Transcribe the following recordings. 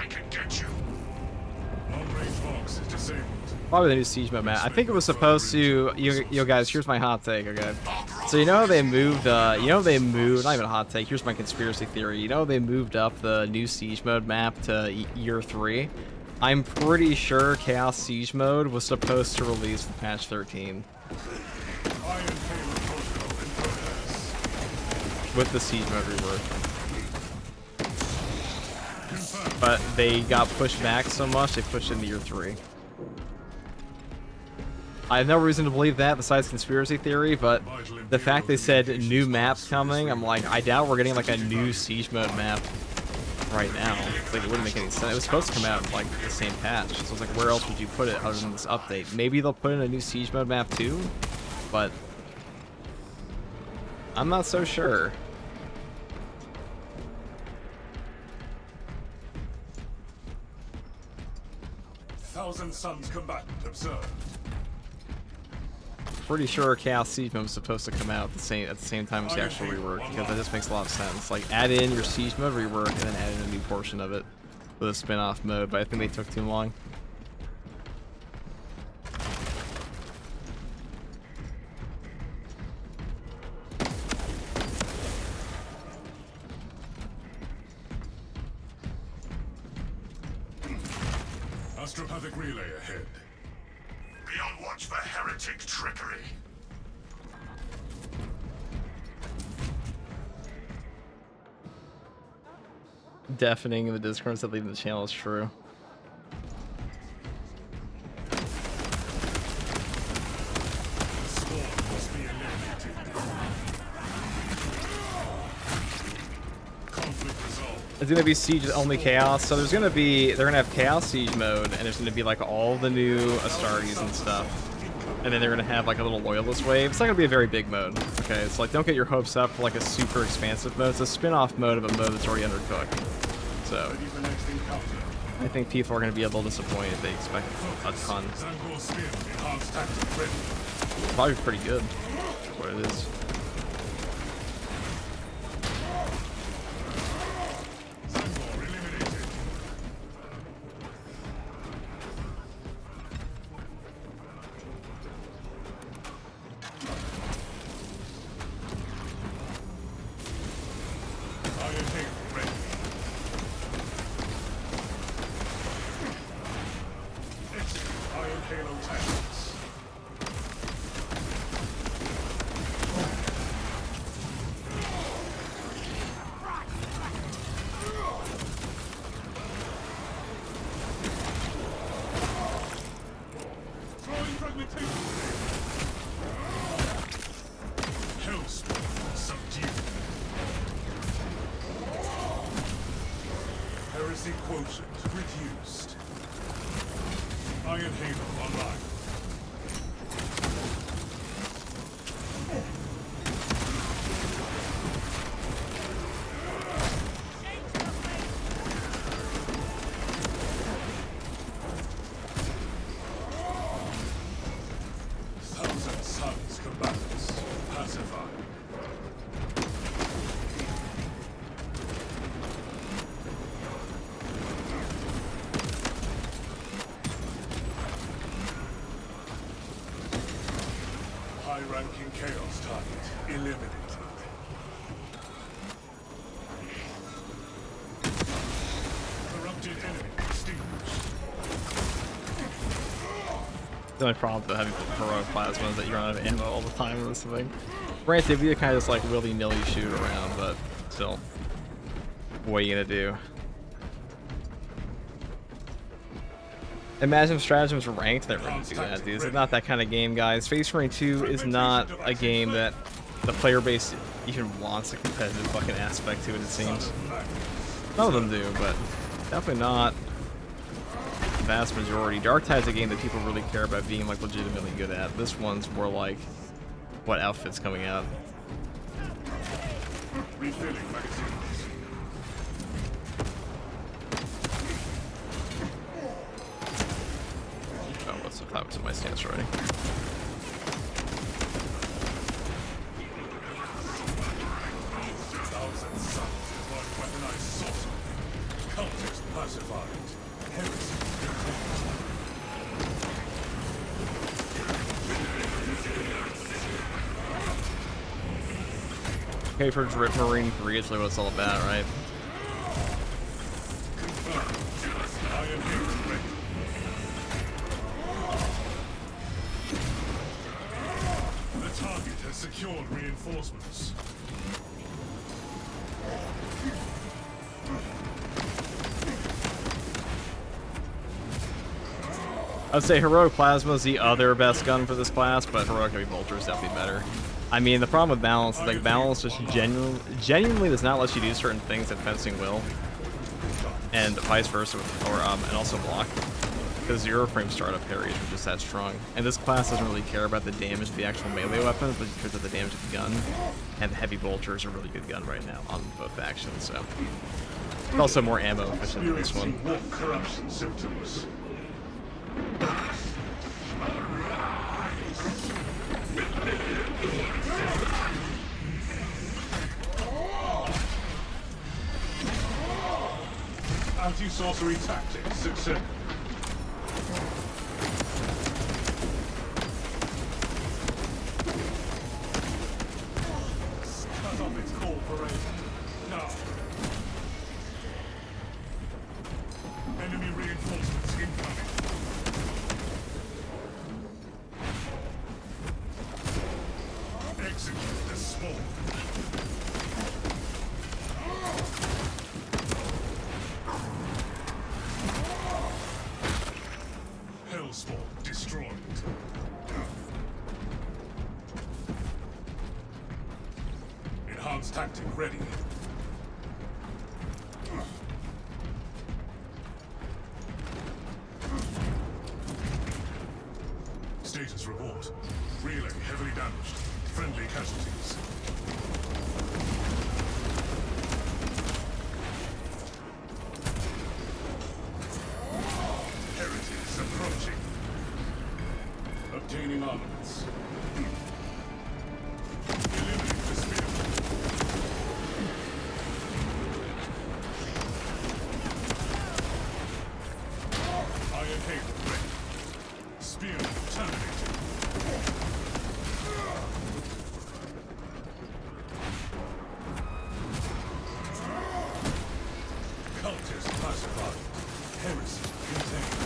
I can get you. Long-range Vox is disabled. Probably the new siege mode map. I think it was supposed to. You guys, here's my hot take. Okay, so you know they moved. They moved. Not even a hot take. Here's my conspiracy theory. You know they moved up the new siege mode map to year 3. I'm pretty sure Chaos Siege mode was supposed to release with patch 13. With the siege mode rework. But they got pushed back so much, they pushed it into year 3. I have no reason to believe that besides conspiracy theory, but the fact they said new maps coming, I'm like, I doubt we're getting like a new siege mode map right now. It's like it wouldn't make any sense. It was supposed to come out in like the same patch, so it's like, where else would you put it other than this update? Maybe they'll put in a new siege mode map too, but I'm not so sure. Thousand Suns combatant observed. Pretty sure Chaos Siege mode was supposed to come out at the same time as the actual rework, because that just makes a lot of sense. Like, add in your Siege mode rework and then add in a new portion of it with a spin-off mode, but I think they took too long. Astropathic relay ahead. Be on watch for heretic trickery. Deafening in the discords that leave the channel is true. It's gonna be Siege only Chaos, so they're gonna have Chaos Siege mode, and there's gonna be like all the new Astartes and stuff. And then they're gonna have like a little Loyalist wave. It's not gonna be a very big mode, okay? It's like, don't get your hopes up for like a super expansive mode. It's a spin-off mode of a mode that's already undercooked. So, I think people are gonna be a little disappointed if they expect a ton. Probably pretty good, for what it is. Heresy quotient reduced. Iron Halo online. Thousand Suns combatants pacified. High-ranking Chaos target eliminated. Corrupted enemy extinguished. The only problem with having heroic plasma is that you run out of ammo all the time with this thing. Granted, we kind of just like willy-nilly shoot around, but still, what are you gonna do? Imagine if stratagems were ranked, they wouldn't do that, dude. It's not that kind of game, guys. Space Marine 2 is not a game that the player base even wants a competitive fucking aspect to it, it seems. Some of them do, but definitely not the vast majority. Dark Tide's a game that people really care about being like legitimately good at. This one's more like what outfit's coming out. Refilling magazines. Oh, what's the flowers in my stance already? Thousand Suns is like weaponized sorcery. Cultist plasma pacified. Heresy Okay, for Drip Marine 3, it's really what it's all about, right? confirmed. Iron Haven ready. The target has secured reinforcements. I'd say Heroic Plasma is the other best gun for this class, but Heroic Heavy Bolter is definitely better. I mean, the problem with Balance is like Balance just genuinely does not let you do certain things that Fencing will, and vice versa, and also Block. Because Zero Frame startup parries are just that strong, and this class doesn't really care about the damage of the actual melee weapons, but because of the damage of the gun. And the Heavy Bolter is a really good gun right now on both factions, so it's also more ammo efficient than this one. Experiencing wolf corruption symptoms. Anti-sorcery tactics success. Cut off its corporation. Now. Enemy reinforcements incoming. Execute the swarm. Hellspawn destroyed. Enhanced tactic ready. Status report. Relay heavily damaged. Friendly casualties. Heretics approaching. Obtaining armaments. Eliminate the spear. Iron Haven ready. Spear terminated. Cultist classified. Heresy contained.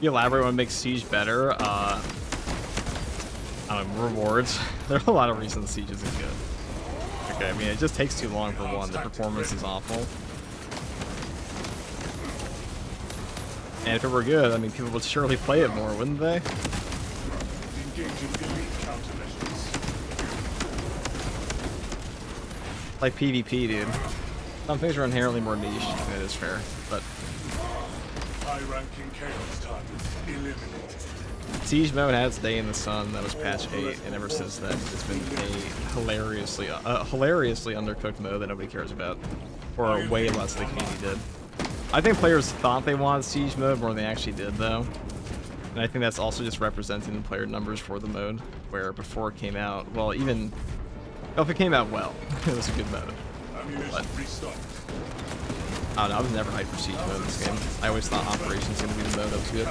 You elaborate what makes Siege better. Rewards. There are a lot of reasons Siege isn't good. Okay, I mean, it just takes too long for one. The performance is awful. And if it were good, I mean, people would surely play it more, wouldn't they? Engaging elite countermeasures. Like PvP, dude. Some things are inherently more niche, and it is fair, but High-ranking chaos targets eliminated. Siege mode had its day in the sun. That was patch 8, and ever since then, it's been a hilariously undercooked mode that nobody cares about, or way less than KD did. I think players thought they wanted Siege mode more than they actually did, though. And I think that's also just representing the player numbers for the mode, where before it came out, well, even if it came out well, it was a good mode. But I don't know, I was never hyped for Siege mode in this game. I always thought Operations was going to be the mode that was good.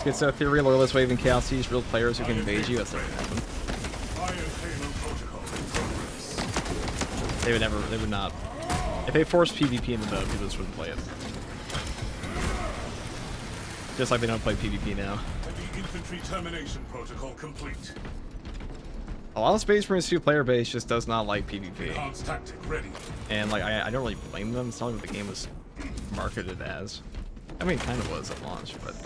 Good stuff, Theory, Loyalist, Wave, and Chaos Siege, real players who can invade you, that's never gonna happen. They would not. If they forced PvP in the mode, people just wouldn't play it. Just like they don't play PvP now. Heavy infantry termination protocol complete. A lot of Space Marines 2 player base just does not like PvP. Enhanced tactic ready. And like I don't really blame them, it's not like what the game was marketed as. I mean, it kind of was at launch, but...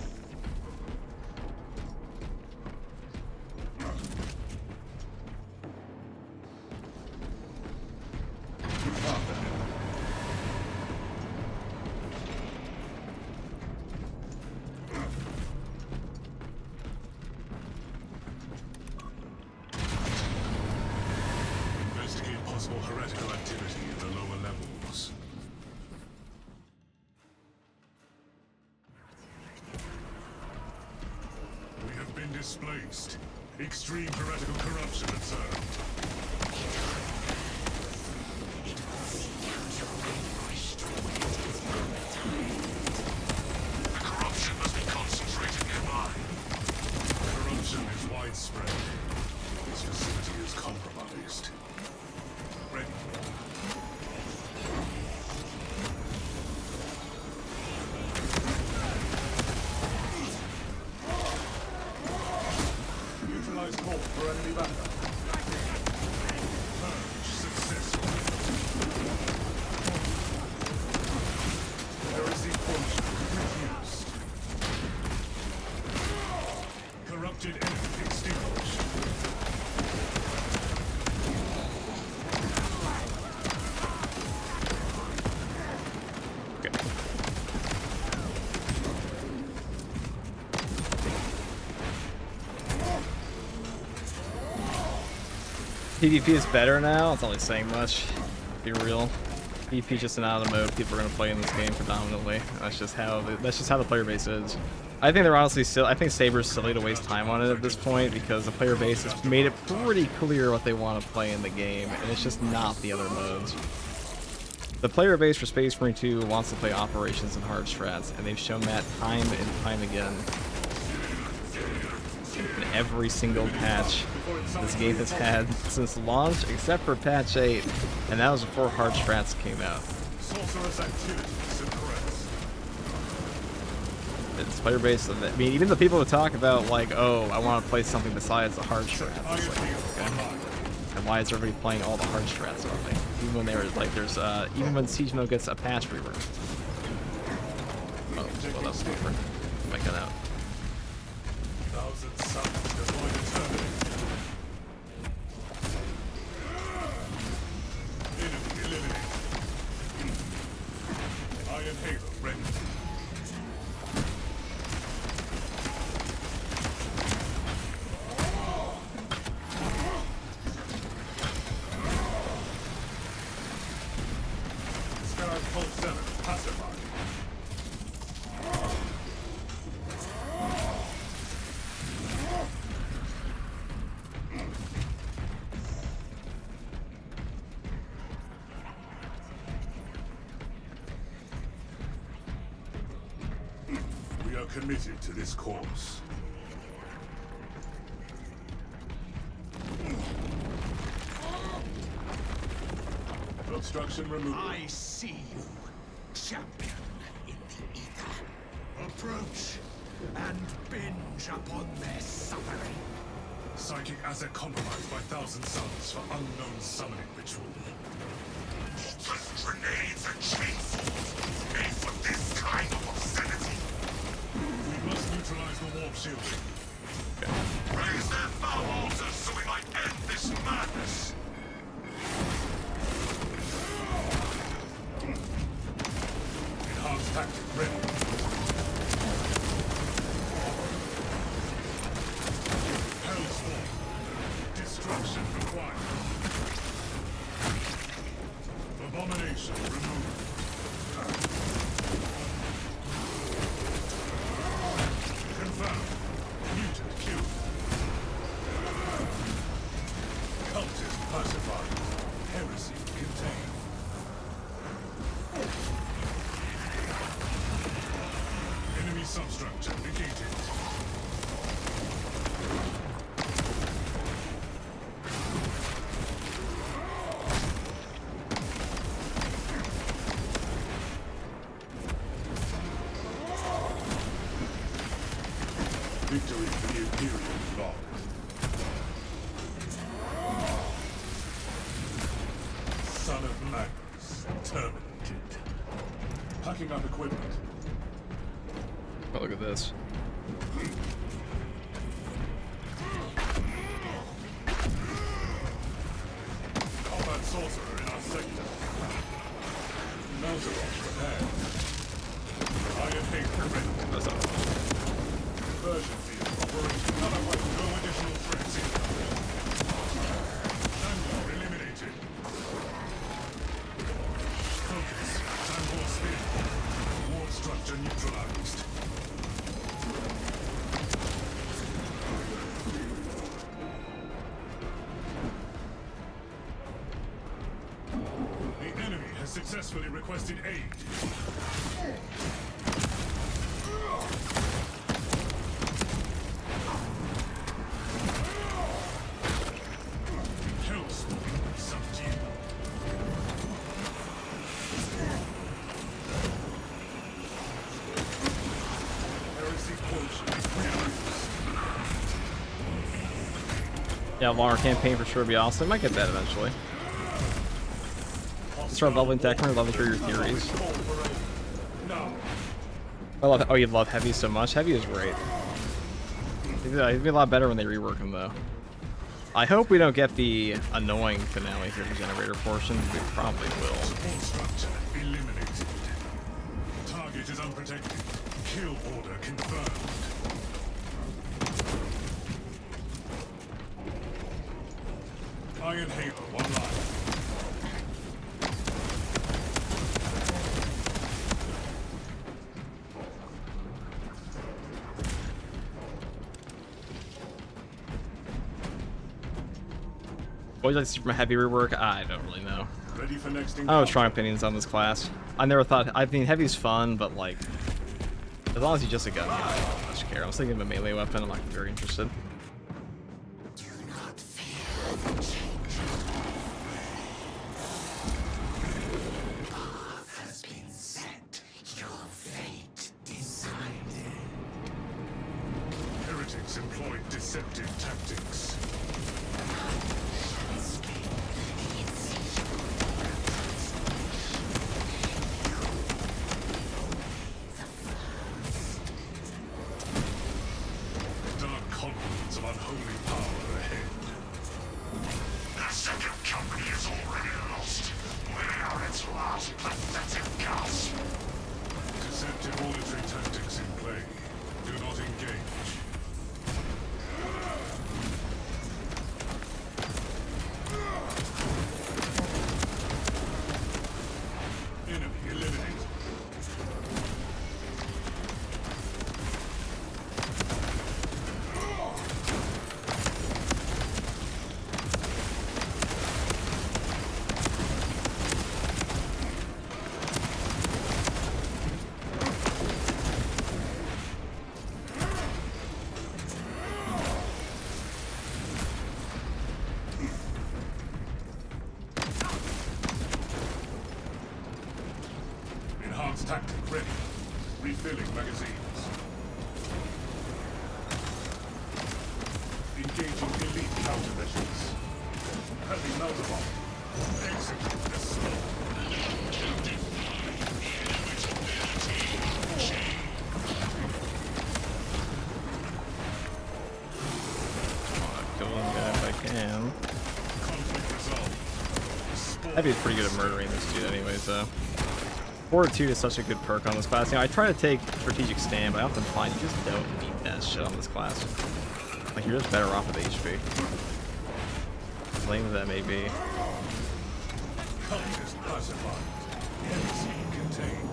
Investigate possible heretical activity in the lower levels. displaced. Extreme heretical corruption observed. The corruption must be concentrated nearby. Corruption is widespread. This facility is compromised. Ready. Neutralize core for enemy backup. Purge successful. Heresy quotient reduced. Corrupted enemy extinguished. PvP is better now. It's not really saying much. Be real. PvP is just an out of the mode people are gonna play in this game predominantly. That's just how the player base is. I think they're honestly I think Saber's silly to waste time on it at this point because the player base has made it pretty clear what they want to play in the game, and it's just not the other modes. The player base for Space Marine 2 wants to play operations and hard strats, and they've shown that time and time again. In every single patch this game has had since launch, except for patch 8, and that was before hard strats came out. Sorcerer's activity suppressed. It's player base. I mean, even the people who talk about like, oh, I want to play something besides the hard strats. It's like, okay. And why is everybody playing all the hard strats only? Even when they were like, there's even when Siege Mode gets a patch rerun. Oh, well, that's different. Make it out. Thousand suns deployed to terminate. Enemy eliminated. Iron Halo ready. Scarab Pulse 7 pacified. We are committed to this course. Obstruction removed. I see you, champion in the ether. Approach and binge upon their suffering. Psychic asset compromised by Thousand Suns for unknown summoning ritual. Just grenades and chainsaws made for this kind of obscenity. We must neutralize the warp shield. Raise their foul altars so we might end this madness. Enhanced tactic ready. Hellspawn. Destruction required. Abomination removed. Confirmed. Mutant killed. Cultist pacified. Heresy contained. Enemy substructure negated. Victory for the Imperial bloc. Son of Magnus, terminated. Packing up equipment. Oh, look at this. Combat sorcerer in our sector. Melteron prepared. Iron Halo ready. That's up. Conversion field operating. No additional threats incoming. Tangor eliminated. Focus. Tangor spin. Ward structure neutralized. successfully requested aid. Hellspawn subdued. Heresy quotient reduced. Yeah, longer campaign for sure would be awesome. Might get that eventually. Start leveling Techner, leveling through your theories. I love. Oh, you love Heavy so much. Heavy is great. He'd be a lot better when they rework him, though. I hope we don't get the annoying finale here, the generator portion. We probably will. Support structure eliminated. Target is unprotected. Kill order confirmed. Iron Halo online. What would you like to see from a Heavy rework? I don't really know. Ready for next I have encounter. strong opinions on this class. I never thought. I mean, Heavy's fun, but like, as long as he's just a gun, I don't much care. I was thinking of a melee weapon. I'm not very interested. Do not fear the change. Path has been set. Your fate decided. Heretics employed deceptive tactics. Escape the insatiable Dark confluence of unholy power ahead. The second company is already lost. We are its last pathetic gasp. Deceptive auditory tactics in play. Do not engage. Enemy eliminated. Enhanced tactic ready. Refilling magazines. Engaging elite countermeasures. Heavy melter bomb. Execute the storm. Kill him if I can. Conflict resolved. Spawn Heavy's pretty good at murdering this dude, anyways. So. Fortitude is such a good perk on this class. You know, I try to take strategic stand, but I often find you just don't need that shit on this class. Like, you're just better off with HP. As lame as that may be. Cultist pacified. Heresy contained.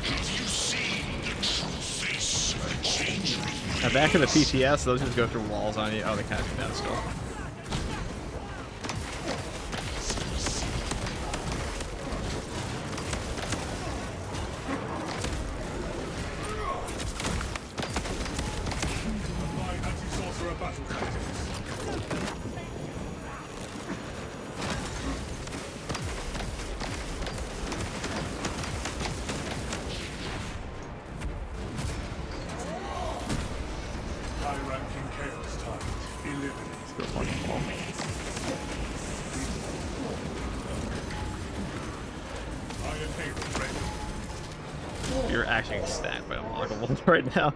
Have you seen the true face of the changeling? Now back in the PTS, those just go through walls on you. Oh, they kind of do that still. Apply anti-sorcerer battle tactics. High-ranking chaos target eliminated. Good one wall. Iron Halo ready. You're actually stacked by unlockable right now.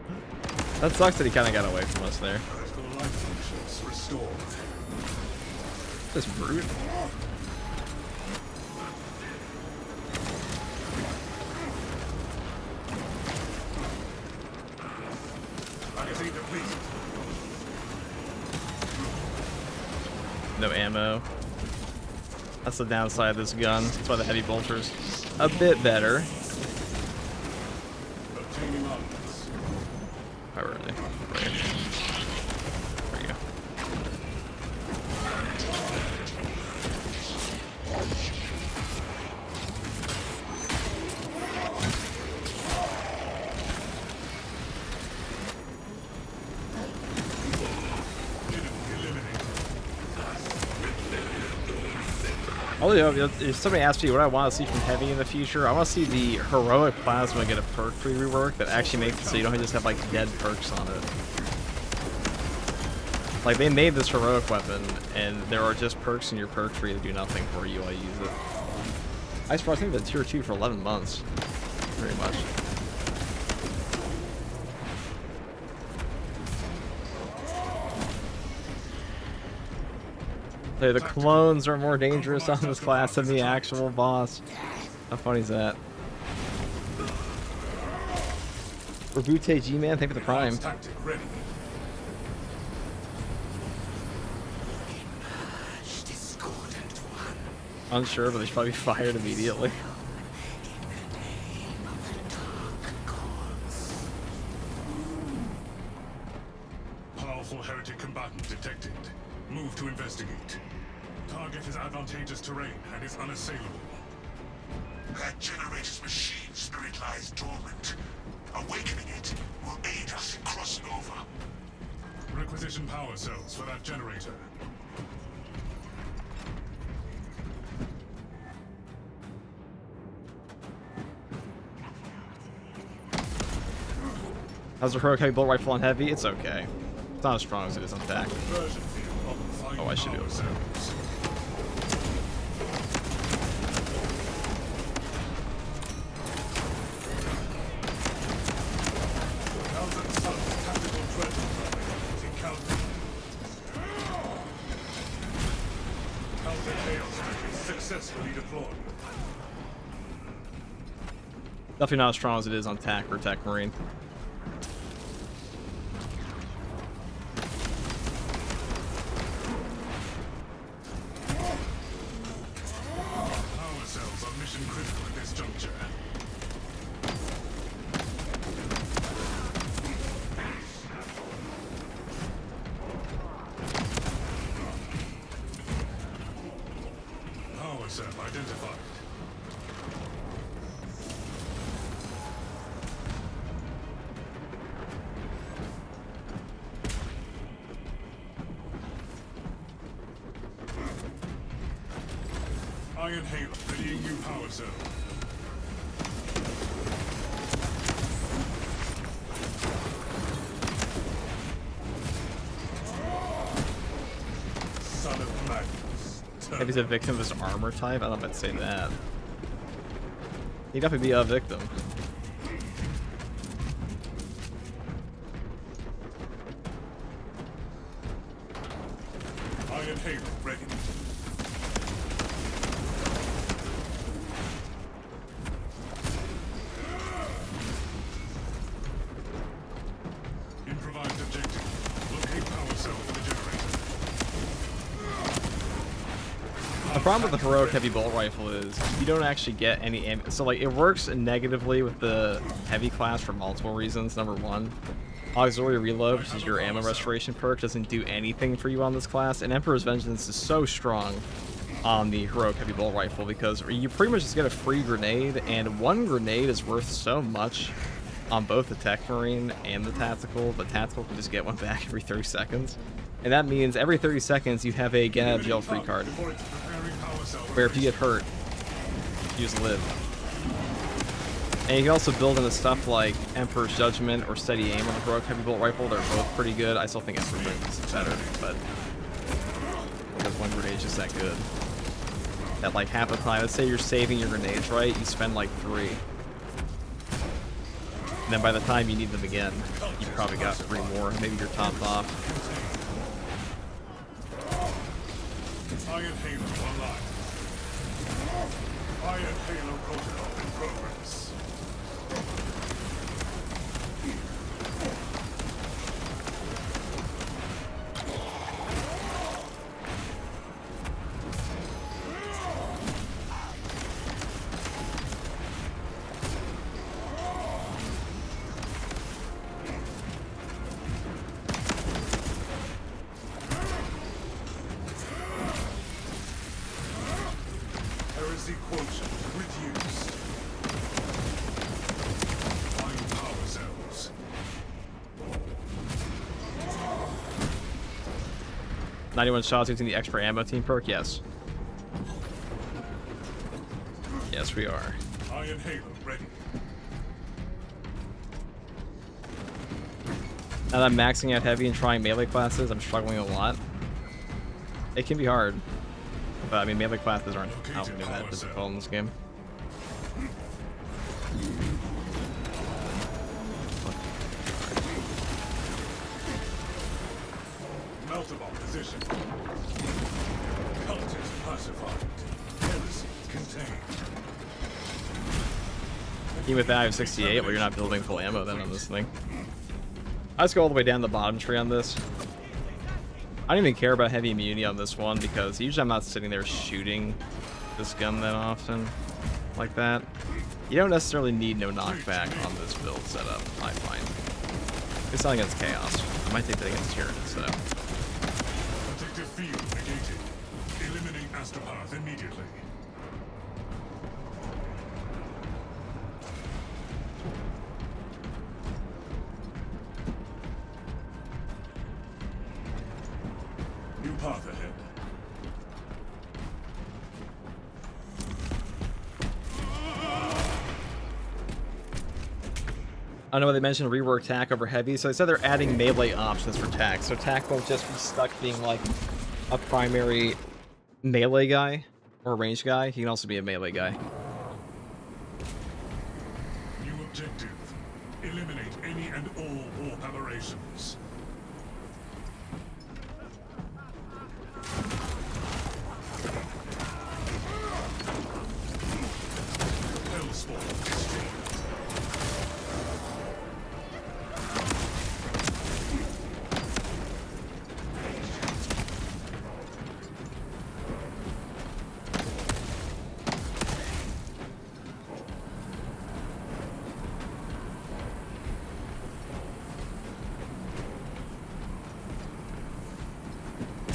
That sucks that he kind of got away from us there. Critical life functions restored. This brute. Magazine depleted. No ammo. That's the downside of this gun. That's why the heavy bolter's a bit better. Obtaining armaments. Oh, really? Right. There you go. Oh, yeah, if somebody asks me what I want to see from Heavy in the future, I want to see the Heroic Plasma get a perk tree rework that actually makes it so you don't just have like dead perks on it. Like, they made this heroic weapon, and there are just perks in your perk tree that do nothing for you while you use it. I suppose I think the tier 2 for 11 months, pretty much. Hey, the clones are more dangerous on this class than the actual boss. How funny is that? Rebute G-Man, thank you for the prime. Tactic ready. Unsure, but they should probably be fired immediately. Powerful heretic combatant detected. Move to investigate. Target is advantageous terrain and is unassailable. That generator's machine spirit lies dormant. Awakening it will aid us in crossing over. Requisition power cells for that generator. How's the heroic heavy bolt rifle on heavy? It's okay. It's not as strong as it is on TAC. Oh, I should be able to. Successfully deployed. Definitely not as strong as it is on TAC or Tech Marine. Power cells are mission critical at this juncture. Power cell identified. Iron Halo, readying new power cell. Son of Magnus. Heavy's a victim of his armor type? I don't know if I'd say that. He'd definitely be a victim. Iron Halo, ready. Improvised objective. Locate power cell for the generator. The problem with the heroic heavy bolt rifle is you don't actually get any so like it works negatively with the heavy class for multiple reasons. Number one, auxiliary reload, which is your ammo restoration perk, doesn't do anything for you on this class, and Emperor's Vengeance is so strong on the heroic heavy bolt rifle because you pretty much just get a free grenade, and one grenade is worth so much on both the Tech Marine and the Tactical. The Tactical can just get one back every 30 seconds. And that means every 30 seconds you have a get out of jail free card. Where if you get hurt, you just live. And you can also build into stuff like Emperor's Judgment or Steady Aim on the heroic heavy bolt rifle. They're both pretty good. I still think Emperor's Vengeance is better, but because one grenade is just that good. At like half the time, let's say you're saving your grenades, right? You spend like 3. And then by the time you need them again, you probably got 3 more. Maybe you're topped off. Iron Halo online. Iron Halo protocol in progress. Heresy quotient reduced. Find power cells. 91 shots using the extra ammo team perk, yes. Yes, we are. Iron Halo ready. Now that I'm maxing out heavy and trying melee classes, I'm struggling a lot. It can be hard. But I mean, melee classes aren't really that difficult in this game. Meltabot position. Cultist pacified. Heresy contained. Even with that, I have 68, well, you're not building full ammo then on this thing. I just go all the way down the bottom tree on this. I don't even care about heavy immunity on this one because usually I'm not sitting there shooting this gun that often like that. You don't necessarily need no knockback on this build setup, I find. It's not against Chaos. I might take that against Tyranid instead. Protective field negated. Eliminate Astropath immediately. New path ahead. I don't know what they mentioned, rework TAC over heavy, so they said they're adding melee options for TAC, so TAC won't just be stuck being like a primary melee guy or range guy, he can also be a melee guy. New objective. Eliminate any and all warp aberrations. Hellspawn destroyed.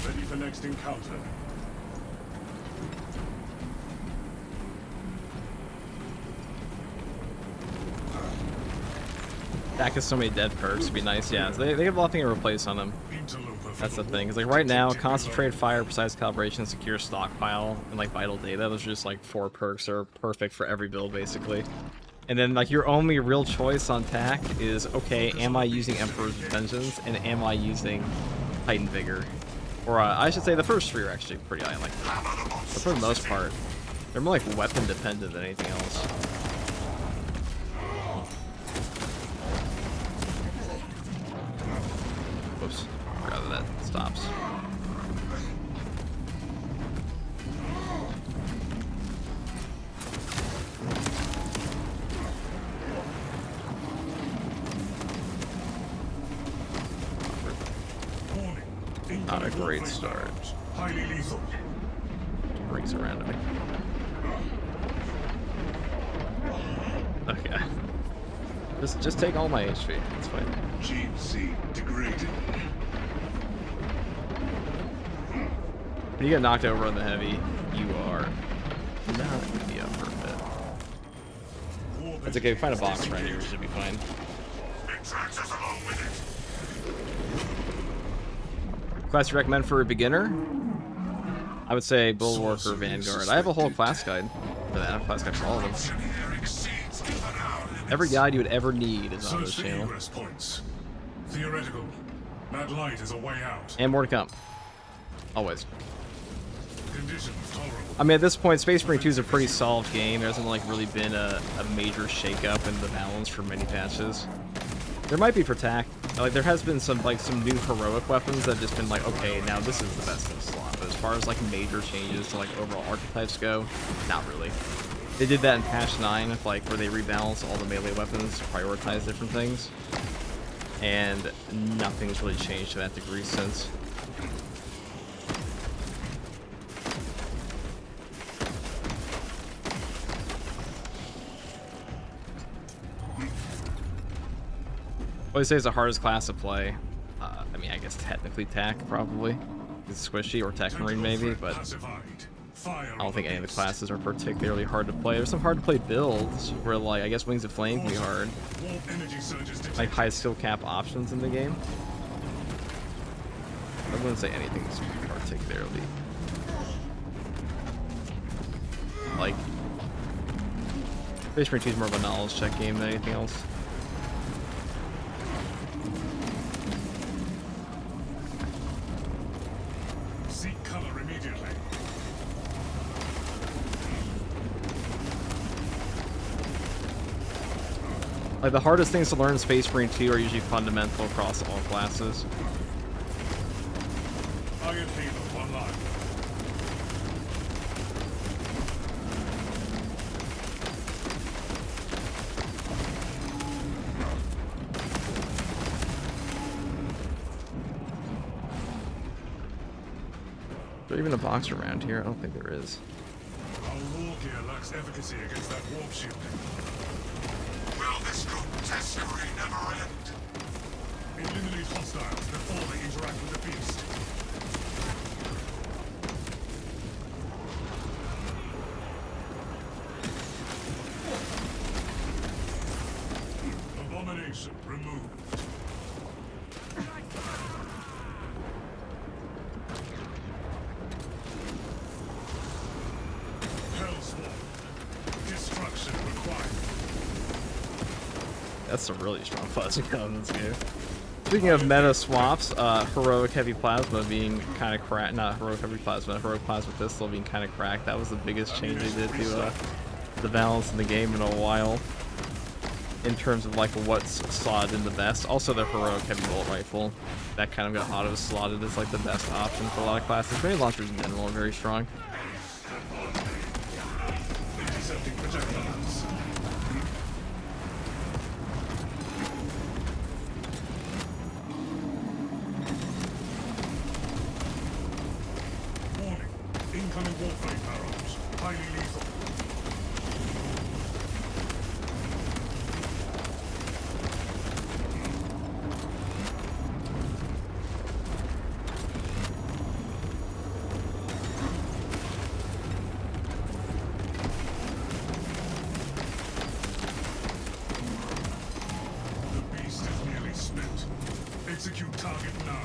Ready for next encounter. TAC has so many dead perks, it'd be nice, yeah. So they have a lot of things to replace on them. Interloper for That's the thing. It's like right now, concentrated fire, precise calibration, secure stockpile, and like vital data. Those are just like 4 perks that are perfect for every build, basically. And then like your only real choice on TAC is, okay, am I using Emperor's Vengeance and am I using Titan Vigor? Or I should say the first 3 are actually pretty high. Like, but for the most part, they're more like weapon dependent than anything else. Whoops, forgot that stops. warning. Not a great start. Highly lethal. Rings around me. Okay. Just take all my HP. It's fine. Gene seed degraded. When you get knocked over on the heavy, you are not gonna be up for a bit. It's okay, find a box right here, we should be fine. It tracks us along with it. Class you recommend for a beginner? I would say Bulwark or Vanguard. I have a whole class guide for that. I have a class guide for all of them. Generic seeds given out in Every guide you would ever need is on this Search for channel. egress points. Theoretical. That light is a way out. And more to come. Always. Conditions tolerable. I mean, at this point, Space Marine 2 is a pretty solid game. There hasn't like really been a major shakeup in the balance for many patches. There might be for TAC. Like there has been some new heroic weapons that have just been like, okay, now this is the best in the slot. But as far as like major changes to like overall archetypes go, not really. They did that in patch 9, like where they rebalanced all the melee weapons to prioritize different things, and nothing's really changed to that degree since. What do you say is the hardest class to play? I mean, I guess technically TAC probably. It's squishy, or Tech Marine maybe, but I don't think any of the classes are particularly hard to play. There's some hard to play builds where, like, I guess Wings of Flame can be hard. Like high skill cap options in the game. I wouldn't say anything's particularly like Space Marine 2 is more of a knowledge check game than anything else. Seek cover immediately. Like, the hardest things to learn in Space Marine 2 are usually fundamental across all classes. Target healer online. Is there even a box around here? I don't think there is. Our war gear lacks efficacy against that warp shield. Will this grotesquerie never end? Eliminate hostiles before they interact with the beast. Abomination removed. Hellspawn. Destruction required. That's some really strong plasma gun in this game. Speaking of meta swaps, heroic heavy plasma being kind of cracked. Not heroic heavy plasma, heroic plasma pistol being kind of cracked. That was the biggest change they did to the balance in the game in a while. In terms of like what's slotted in the best. Also the heroic heavy bolt rifle. That kind of got auto slotted as like the best option for a lot of classes. Grenade launchers in general are very strong. Intercepting projectiles. Warning. Incoming warframe barrels. Highly lethal. The beast is nearly spent. Execute target now.